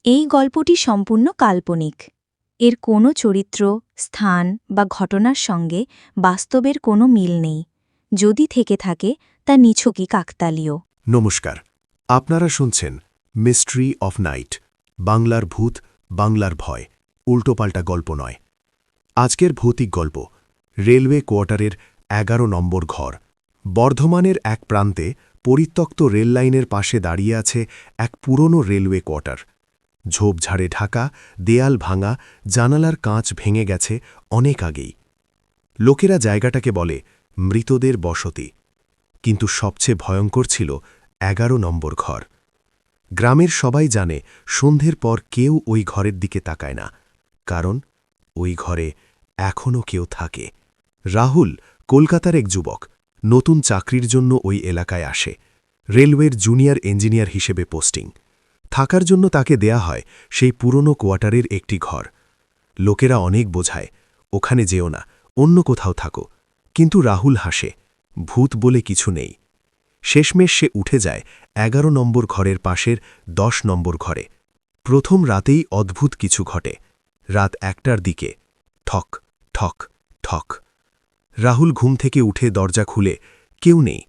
এই গল্পটি সম্পূর্ণ কাল্পনিক। এর কোনো চরিত্র, স্থান বা ঘটনার সঙ্গে বাস্তবের কোনো মিল নেই। যদি থেকে থাকে তা নিছকই কাকতালীয়। নমস্কার, আপনারা শুনছেন মিস্ট্রি অফ নাইট, বাংলার ভূত, বাংলার ভয়, উল্টোপাল্টা গল্প নয়। আজকের ভৌতিক গল্প রেলওয়ে কোয়ার্টারের 11 নম্বর ঘর। বর্ধমানের এক প্রান্তে পরিত্যক্ত রেললাইনের পাশে দাঁড়িয়ে আছে এক পুরনো রেলওয়ে কোয়ার্টার। ঝোপঝাড়ে ঢাকা, দেয়াল ভাঙা, জানালার কাঁচ ভেঙে গেছে অনেক আগেই। লোকেরা জায়গাটাকে বলে মৃতদের বসতি, কিন্তু সবচেয়ে ভয়ঙ্কর ছিল 11 নম্বর ঘর। গ্রামের সবাই জানে সন্ধ্যের পর কেউ ওই ঘরের দিকে তাকায় না, কারণ ওই ঘরে এখনও কেউ থাকে। রাহুল কলকাতার এক যুবক, নতুন চাকরির জন্য ওই এলাকায় আসে। রেলওয়ের জুনিয়র ইঞ্জিনিয়ার হিসেবে পোস্টিং। থাকার জন্য তাকে দেয়া হয় সেই পুরনো কোয়ার্টারের একটি ঘর। লোকেরা অনেক বোঝায়, ওখানে যেও না, অন্য কোথাও থাকো, কিন্তু রাহুল হাসে, ভূত বলে কিছু নেই। শেষমেশ সে উঠে যায় 11 নম্বর ঘরের পাশের 10 নম্বর ঘরে। প্রথম রাতেই অদ্ভুত কিছু ঘটে। রাত 1টার দিকে ঠক ঠক ঠক। রাহুল ঘুম থেকে উঠে দরজা খুলে, কেউ নেই,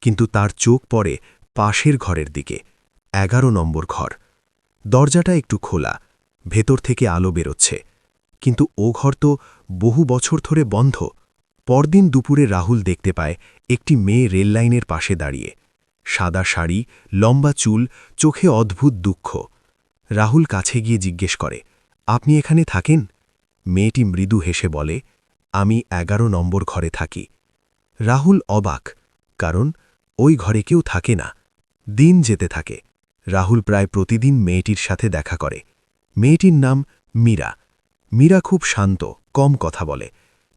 কিন্তু তার চোখ পড়ে পাশের ঘরের দিকে, 11 নম্বর ঘর। দরজাটা একটু খোলা, ভেতর থেকে আলো বেরোচ্ছে, কিন্তু ও ঘর তো বহু বছর ধরে বন্ধ। পরদিন দুপুরে রাহুল দেখতে পায় একটি মেয়ে রেললাইনের পাশে দাঁড়িয়ে। সাদা শাড়ি, লম্বা চুল, চোখে অদ্ভুত দুঃখ। রাহুল কাছে গিয়ে জিজ্ঞেস করে, আপনি এখানে থাকেন? মেয়েটি মৃদু হেসে বলে, আমি 11 নম্বর ঘরে থাকি। রাহুল অবাক, কারণ ওই ঘরে কেউ থাকে না। দিন যেতে থাকে। রাহুল প্রায় প্রতিদিন মেয়েটির সাথে দেখা করে। মেয়েটির নাম মীরা। মীরা খুব শান্ত, কম কথা বলে,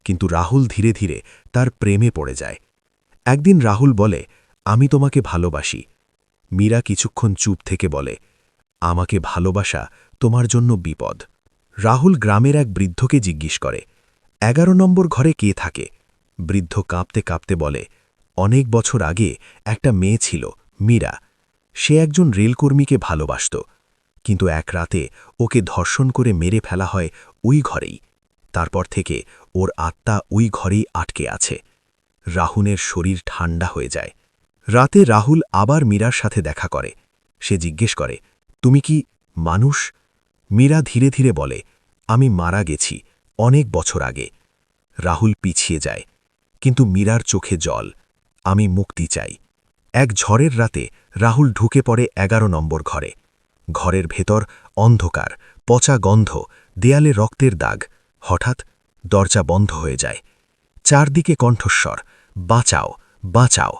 কিন্তু রাহুল ধীরে ধীরে তার প্রেমে পড়ে যায়। একদিন রাহুল বলে, আমি তোমাকে ভালোবাসি। মীরা কিছুক্ষণ চুপ থেকে বলে, আমাকে ভালোবাসা তোমার জন্য বিপদ। রাহুল গ্রামের এক বৃদ্ধকে জিজ্ঞেস করে, 11 নম্বর ঘরে কে থাকে? বৃদ্ধ কাঁপতে কাঁপতে বলে, অনেক বছর আগে একটা মেয়ে ছিল, মীরা। সে একজন রেলকর্মীকে ভালোবাসত, কিন্তু এক রাতে ওকে ধর্ষণ করে মেরে ফেলা হয় ওই ঘরেই। তারপর থেকে ওর আত্মা ওই ঘরেই আটকে আছে। রাহুলের শরীর ঠান্ডা হয়ে যায়। রাতে রাহুল আবার মীরার সাথে দেখা করে। সে জিজ্ঞেস করে, তুমি কি মানুষ? মীরা ধীরে ধীরে বলে, আমি মারা গেছি অনেক বছর আগে। রাহুল পিছিয়ে যায়, কিন্তু মীরার চোখে জল। আমি মুক্তি চাই। এক ঝড়ের রাতে রাহুল ঢুকে পড়ে 11 নম্বর ঘরে। ঘরের ভেতর অন্ধকার, পচা গন্ধ, দেয়ালে রক্তের দাগ। হঠাৎ দরজা বন্ধ হয়ে যায়। চারদিকে কণ্ঠস্বর, বাঁচাও, বাঁচাও।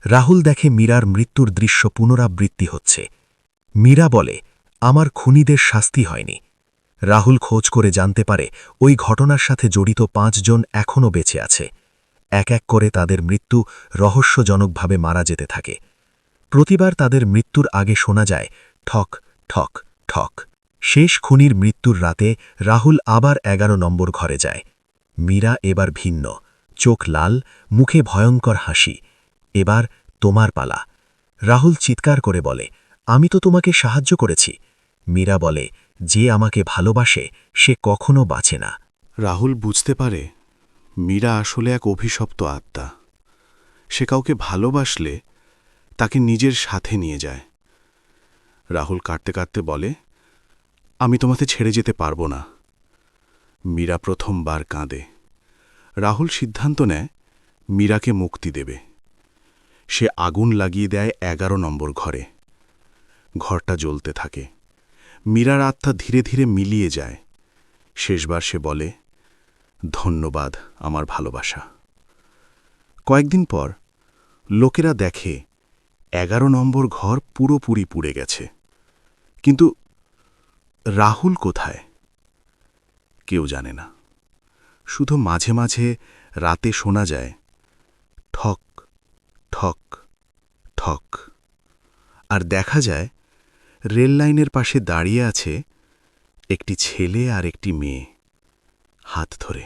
রাহুল দেখে মীরার মৃত্যুর দৃশ্য পুনরাবৃত্তি হচ্ছে। মীরা বলে, আমার খুনিদের শাস্তি হয়নি। রাহুল খোঁজ করে জানতে পারে ওই ঘটনার সাথে জড়িত 5 জন এখনও বেঁচে আছে। এক এক করে তাদের মৃত্যু রহস্যজনকভাবে মারা যেতে থাকে। প্রতিবার তাদের মৃত্যুর আগে শোনা যায় ঠক ঠক ঠক। শেষ খুনির মৃত্যুর রাতে রাহুল আবার 11 নম্বর ঘরে যায়। মীরা এবার ভিন্ন, চোখ লাল, মুখে ভয়ঙ্কর হাসি। এবার তোমার পালা। রাহুল চিৎকার করে বলে, আমি তো তোমাকে সাহায্য করেছি। মীরা বলে, যে আমাকে ভালোবাসে সে কখনো বাঁচে না। রাহুল বুঝতে পারে মীরা আসলে এক অভিশপ্ত আত্মা। সে কাউকে ভালোবাসলে তাকে নিজের সাথে নিয়ে যায়। রাহুল কাঁদতে কাঁদতে বলে, আমি তোমাকে ছেড়ে যেতে পারবো না। মীরা প্রথমবার কাঁদে। রাহুল সিদ্ধান্ত নেয় মীরাকে মুক্তি দেবে। সে আগুন লাগিয়ে দেয় 11 নম্বর ঘরে। ঘরটা জ্বলতে থাকে। মীরার আত্মা ধীরে ধীরে মিলিয়ে যায়। শেষবার সে বলে, ধন্যবাদ আমার ভালোবাসা। কয়েকদিন পর লোকেরা দেখে 11 নম্বর ঘর পুরোপুরি পুড়ে গেছে। কিন্তু রাহুল কোথায়? কেউ জানে না। শুধু মাঝে মাঝে রাতে শোনা যায় ঠক ঠক ঠক। আর দেখা যায় রেল লাইনের পাশে দাঁড়িয়ে আছে একটি ছেলে আর একটি মেয়ে, হাত ধরে।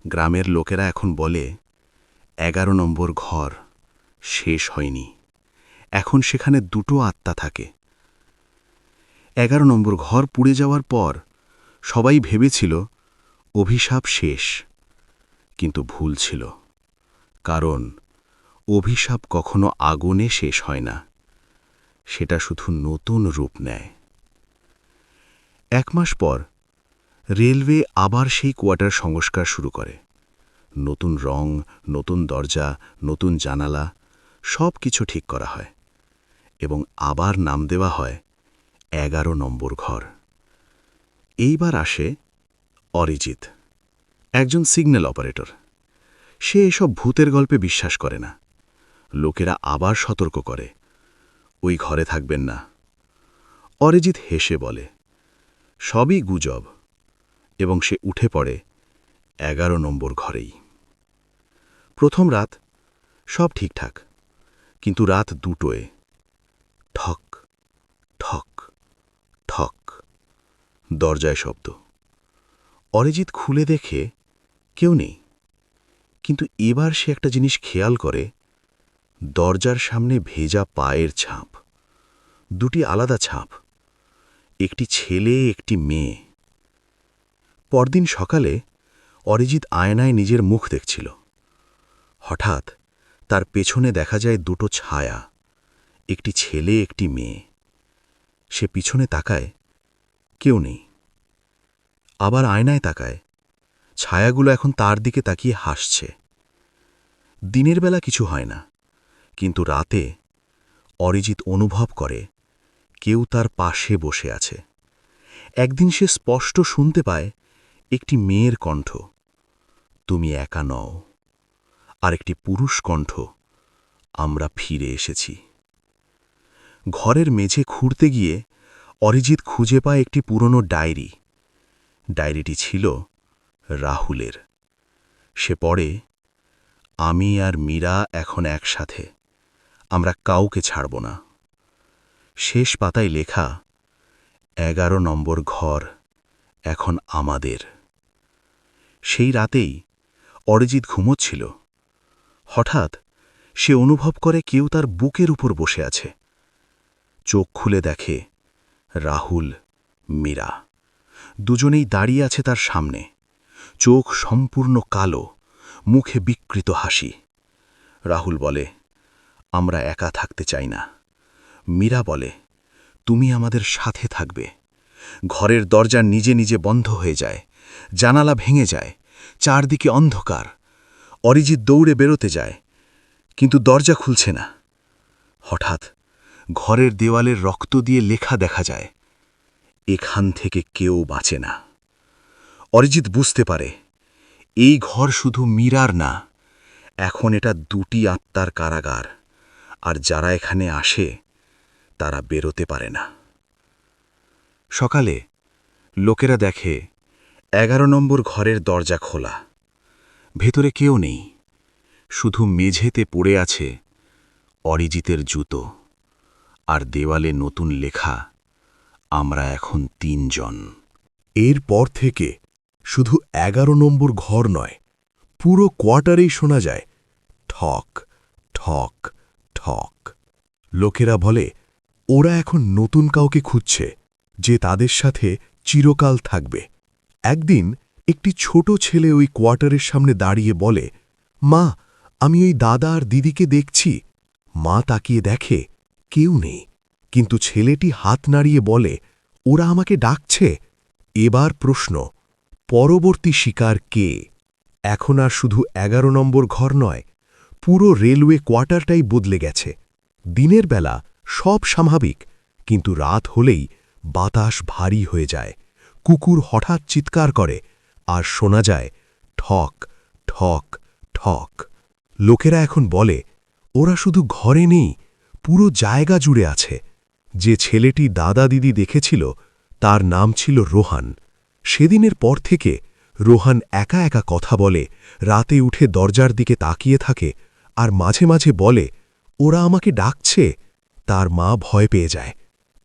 গ্রামের লোকেরা এখন বলে 11 নম্বর ঘর শেষ হয়নি। এখন সেখানে দুটো আত্মা থাকে। 11 নম্বর ঘর পুড়ে যাওয়ার পর সবাই ভেবেছিল অভিশাপ শেষ, কিন্তু ভুল ছিল। কারণ অভিশাপ কখনো আগুনে শেষ হয় না, সেটা শুধু নতুন রূপ নেয়। 1 মাস পর রেলওয়ে আবার সেই কোয়ার্টার সংস্কার শুরু করে। নতুন রং, নতুন দরজা, নতুন জানালা, সব কিছু ঠিক করা হয় এবং আবার নাম দেওয়া হয় 11 নম্বর ঘর। এইবার আসে অরিজিৎ, একজন সিগন্যাল অপারেটর। সে এসব ভূতের গল্পে বিশ্বাস করে না। লোকেরা আবার সতর্ক করে, ওই ঘরে থাকবেন না। অরিজিৎ হেসে বলে, সবই গুজব, এবং সে উঠে পড়ে 11 নম্বর ঘরেই। প্রথম রাত সব ঠিকঠাক, কিন্তু রাত 2টোয় ঠক ঠক ঠক দরজায় শব্দ। অরিজিৎ খুলে দেখে কেউ নেই, কিন্তু এবার সে একটা জিনিস খেয়াল করে, দরজার সামনে ভেজা পায়ের ছাপ। দুটি আলাদা ছাপ, একটি ছেলে একটি মেয়ে। পরদিন সকালে অরিজিৎ আয়নায় নিজের মুখ দেখছিল। হঠাৎ তার পেছনে দেখা যায় দুটো ছায়া, একটি ছেলে একটি মেয়ে। সে পিছনে তাকায়, কেউ নেই। আবার আয়নায় তাকায়, ছায়াগুলো এখন তার দিকে তাকিয়ে হাসছে। দিনের বেলা কিছু হয় না, কিন্তু রাতে অরিজিৎ অনুভব করে কেউ তার পাশে বসে আছে। একদিন সে স্পষ্ট শুনতে পায় একটি মেয়ের কণ্ঠ, তুমি একা নও। আর একটি পুরুষ কণ্ঠ, আমরা ফিরে এসেছি। ঘরের মেঝে খুঁড়তে গিয়ে অরিজিৎ খুঁজে পায় একটি পুরনো ডায়েরি। ডায়েরিটি ছিল রাহুলের। সে পড়ে, আমি আর মীরা এখন একসাথে, আমরা কাউকে ছাড়ব না। শেষ পাতায় লেখা, 11 নম্বর ঘর এখন আমাদের। সেই রাতেই অরিজিৎ ঘুমোচ্ছিল। হঠাৎ সে অনুভব করে কেউ তার বুকের উপর বসে আছে। চোখ খুলে দেখে রাহুল, মীরা দুজনেই দাঁড়িয়ে আছে তার সামনে। চোখ সম্পূর্ণ কালো, মুখে বিকৃত হাসি। রাহুল বলে, আমরা একা থাকতে চাই না। মীরা বলে, তুমি আমাদের সাথে থাকবে। ঘরের দরজা নিজে নিজে বন্ধ হয়ে যায়, জানালা ভেঙে যায়, চারদিকে অন্ধকার। অরিজিৎ দৌড়ে বেরোতে যায়, কিন্তু দরজা খুলছে না। হঠাৎ ঘরের দেওয়ালের রক্ত দিয়ে লেখা দেখা যায়, এখান থেকে কেউ বাঁচে না। অরিজিৎ বুঝতে পারে, এই ঘর শুধু মীরার না, এখন এটা দুটি আত্মার কারাগার, আর যারা এখানে আসে তারা বেরোতে পারে না। সকালে লোকেরা দেখে 11 নম্বর ঘরের দরজা খোলা। ভেতরে কেউ নেই, শুধু মেঝেতে পড়ে আছে অরিজিতের জুতো, আর দেওয়ালে নতুন লেখা, আমরা এখন 3 জন। এরপর থেকে শুধু 11 নম্বর ঘর নয়, পুরো কোয়ার্টারেই শোনা যায় ঠক ঠক ঠক। লোকেরা বলে, ওরা এখন নতুন কাউকে খুঁজছে, যে তাদের সাথে চিরকাল থাকবে। একদিন একটি ছোট ছেলে ওই কোয়ার্টারের সামনে দাঁড়িয়ে বলে, মা, আমি ওই দাদা আর দিদিকে দেখছি। মা তাকিয়ে দেখে কেউ নেই, কিন্তু ছেলেটি হাত নাড়িয়ে বলে, ওরা আমাকে ডাকছে। এবার প্রশ্ন, পরবর্তী শিকার কে? এখন আর শুধু 11 নম্বর ঘর নয়, পুরো রেলওয়ে কোয়ার্টারটাই বদলে গেছে। দিনের বেলা সব স্বাভাবিক, কিন্তু রাত হলেই বাতাস ভারী হয়ে যায়। কুকুর হঠাৎ চিৎকার করে, আর শোনা যায় ঠক ঠক ঠক। লোকেরা এখন বলে, ওরা শুধু ঘরে নেই, পুরো জায়গা জুড়ে আছে। যে ছেলেটি দাদা দিদি দেখেছিল তার নাম ছিল রোহান। সেদিনের পর থেকে রোহান একা একা কথা বলে, রাতে উঠে দরজার দিকে তাকিয়ে থাকে, আর মাঝে মাঝে বলে, ওরা আমাকে ডাকছে। তার মা ভয় পেয়ে যায়।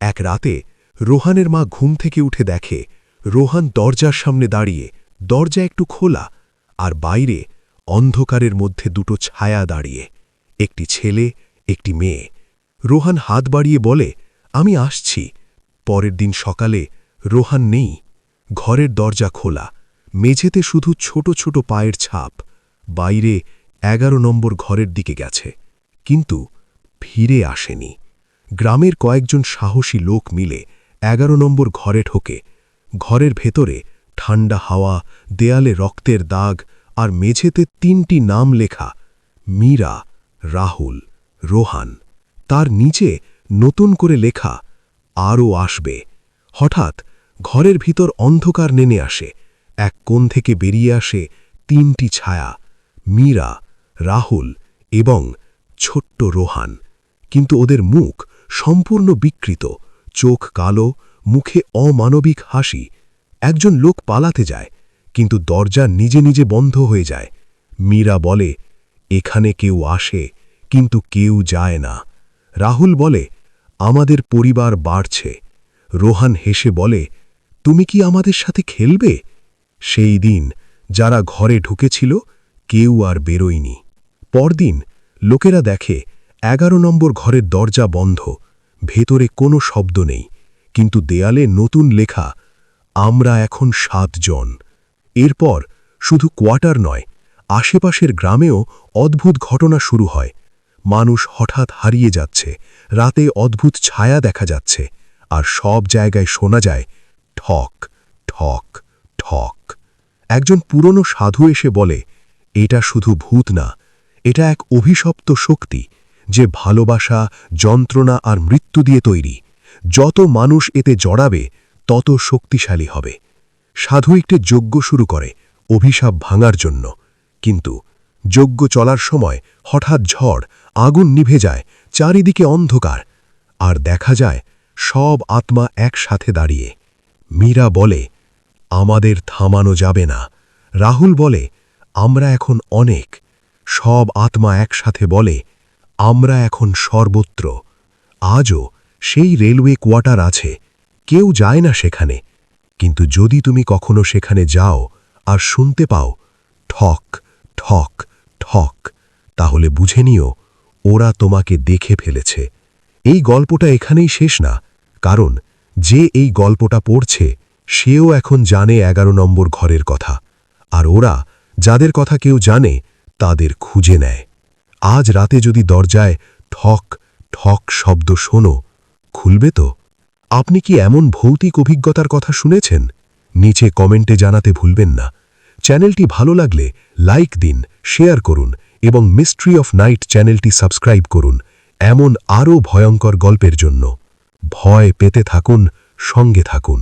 এক রাতে রোহানের মা ঘুম থেকে উঠে দেখে রোহান দরজার সামনে দাঁড়িয়ে, দরজা একটু খোলা, আর বাইরে অন্ধকারের মধ্যে দুটো ছায়া দাঁড়িয়ে, একটি ছেলে, একটি মেয়ে। রোহান হাত বাড়িয়ে বলে, আমি আসছি। পরের দিন সকালে রোহান নেই। ঘরের দরজা খোলা, মেঝেতে শুধু ছোট ছোট পায়ের ছাপ। বাইরে 11 নম্বর ঘরের দিকে গেছে, কিন্তু ফিরে আসেনি। গ্রামের কয়েকজন সাহসী লোক মিলে 11 নম্বর ঘরে ঢোকে। ঘরের ভেতরে ঠান্ডা হাওয়া, দেয়ালে রক্তের দাগ, আর মেঝেতে 3টি নাম লেখা, মীরা, রাহুল, রোহান। তার নিচে নতুন করে লেখা, আরও আসবে। হঠাৎ ঘরের ভিতর অন্ধকার নেমে আসে। এক কোণ থেকে বেরিয়ে আসে 3টি ছায়া, মীরা, রাহুল এবং ছোট্ট রোহান। কিন্তু ওদের মুখ সম্পূর্ণ বিকৃত, চোখ কালো, মুখে অমানবিক হাসি। একজন লোক পালাতে যায়, কিন্তু দরজা নিজে নিজে বন্ধ হয়ে যায়। মীরা বলে, এখানে কেউ আসে, কিন্তু কেউ যায় না। রাহুল বলে, আমাদের পরিবার বাড়ছে। রোহান হেসে বলে, তুমি কি আমাদের সাথে খেলবে? সেই দিন যারা ঘরে ঢুকেছিল কেউ আর বেরোয়নি। পরদিন লোকেরা দেখে 11 নম্বর ঘরের দরজা বন্ধ, ভেতরে কোনো শব্দ নেই, কিন্তু দেয়ালে নতুন লেখা, আমরা এখন 7 জন। এরপর শুধু কোয়ার্টার নয়, আশেপাশের গ্রামেও অদ্ভুত ঘটনা শুরু হয়। মানুষ হঠাৎ হারিয়ে যাচ্ছে, রাতে অদ্ভুত ছায়া দেখা যাচ্ছে, আর সব জায়গায় শোনা যায় ঠক ঠক ঠক। একজন পুরনো সাধু এসে বলে, এটা শুধু ভূত না, এটা এক অভিশপ্ত শক্তি, যে ভালোবাসা, যন্ত্রণা আর মৃত্যু দিয়ে তৈরি। যত মানুষ এতে জড়াবে তত শক্তিশালী হবে। সাধু একটি যজ্ঞ শুরু করে অভিশাপ ভাঙার জন্য, কিন্তু যজ্ঞ চলার সময় হঠাৎ ঝড়, আগুন নিভে যায়, চারিদিকে অন্ধকার, আর দেখা যায় সব আত্মা একসাথে দাঁড়িয়ে। মীরা বলে, আমাদের থামানো যাবে না। রাহুল বলে, আমরা এখন অনেক। সব আত্মা একসাথে বলে, আমরা এখন সর্বত্র। আজও সেই রেলওয়ে কোয়ার্টার আছে, কেউ যায় না সেখানে, কিন্তু যদি তুমি কখনো সেখানে যাও আর শুনতে পাও ঠক ঠক ঠক, তাহলে বুঝে নিও ওরা তোমাকে দেখে ফেলেছে। এই গল্পটা এখানেই শেষ না, কারণ যে এই গল্পটা পড়ছে সেও এখন জানে 11 নম্বর ঘরের কথা, আর ওরা যাদের কথা কেউ জানে তাদের খুঁজে নেয়। আজ রাতে যদি দরজায় ঠক ঠক শব্দ শোনো, খুলবে তো? আপনি কি এমন ভৌতিক অভিজ্ঞতার কথা শুনেছেন? নিচে কমেন্টে জানাতে ভুলবেন না। চ্যানেলটি ভালো লাগলে লাইক দিন, শেয়ার করুন এবং মিস্ট্রি অফ নাইট চ্যানেলটি সাবস্ক্রাইব করুন এমন আরও ভয়ঙ্কর গল্পের জন্য। ভয় পেতে থাকুন, সঙ্গে থাকুন।